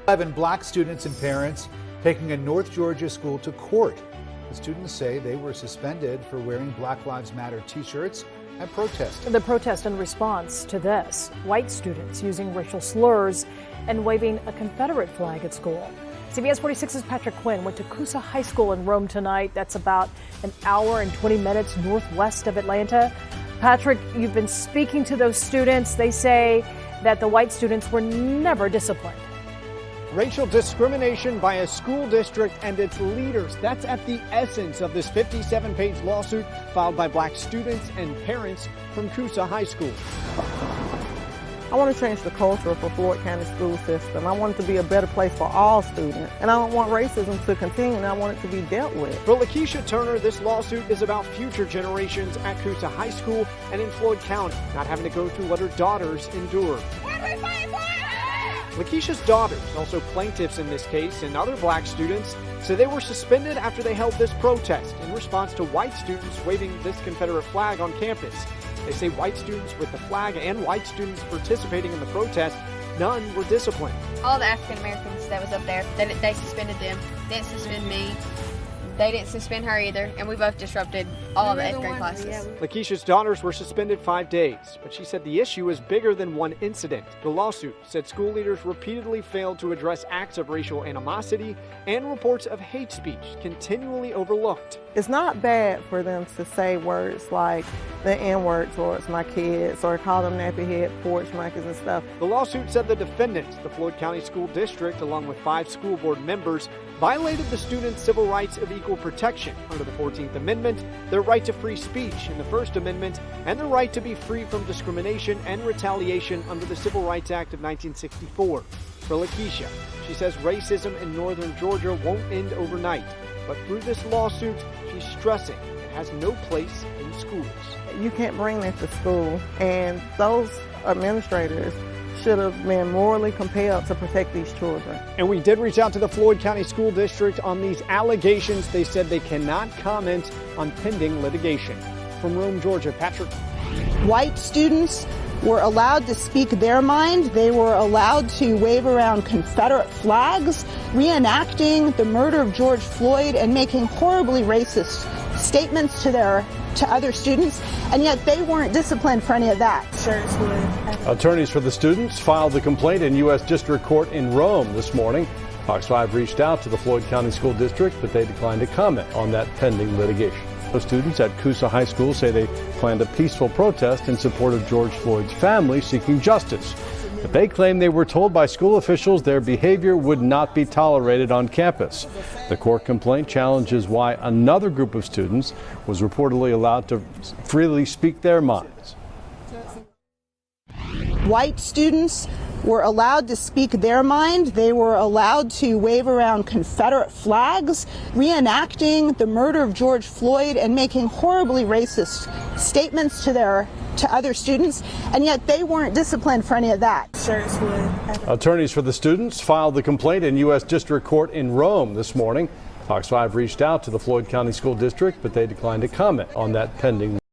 11 black students and parents taking a North Georgia school to court. The students say they were suspended for wearing Black Lives Matter t-shirts and protesting. The protest in response to this, white students using racial slurs and waving a Confederate flag at school. CBS 46's Patrick Quinn went to Coosa High School in Rome tonight. That's about an hour and 20 minutes northwest of Atlanta. Patrick, you've been speaking to those students. They say that the white students were never disciplined. Racial discrimination by a school district and its leaders. That's at the essence of this 57-page lawsuit filed by black students and parents from Coosa High School. I want to change the culture for Floyd County school system. I want it to be a better place for all students. And I don't want racism to continue, and I want it to be dealt with. For Lakeisha Turner, this lawsuit is about future generations at Coosa High School and in Floyd County, not having to go through what her daughters endure. What are we fighting for? Lakeisha's daughters, also plaintiffs in this case, and other black students, say they were suspended after they held this protest in response to white students waving this Confederate flag on campus. They say white students with the flag and white students participating in the protest, none were disciplined. All the African Americans that was up there, they suspended them. They didn't suspend me. They didn't suspend her either, and we both disrupted all of the 8th grade classes. Lakeisha's daughters were suspended 5 days, but she said the issue is bigger than one incident. The lawsuit said school leaders repeatedly failed to address acts of racial animosity and reports of hate speech continually overlooked. It's not bad for them to say words like the N-word towards my kids or call them nappy head porch monkeys and stuff. The lawsuit said the defendants, the Floyd County School District, along with 5 school board members, violated the students' civil rights of equal protection under the 14th Amendment, their right to free speech in the First Amendment, and their right to be free from discrimination and retaliation under the Civil Rights Act of 1964. For Lakeisha, she says racism in northern Georgia won't end overnight, but through this lawsuit, she's stressing it has no place in schools. You can't bring that to school, and those administrators should have been morally compelled to protect these children. And we did reach out to the Floyd County School District on these allegations. They said they cannot comment on pending litigation. From Rome, Georgia, Patrick. White students were allowed to speak their mind. They were allowed to wave around Confederate flags, reenacting the murder of Jeorge Floyd and making horribly racist statements to other students, and yet they weren't disciplined for any of that. Attorneys for the students filed the complaint in U.S. District Court in Rome this morning. Fox 5 reached out to the Floyd County School District, but they declined to comment on that pending litigation. Those students at Coosa High School say they planned a peaceful protest in support of Jeorge Floyd's family seeking justice. But they claim they were told by school officials their behavior would not be tolerated on campus. The court complaint challenges why another group of students was reportedly allowed to freely speak their minds. White students were allowed to speak their mind. They were allowed to wave around Confederate flags, reenacting the murder of Jeorge Floyd and making horribly racist statements to other students, and yet they weren't disciplined for any of that. Attorneys for the students filed the complaint in U.S. District Court in Rome this morning. Fox 5 reached out to the Floyd County School District, but they declined to comment on that pending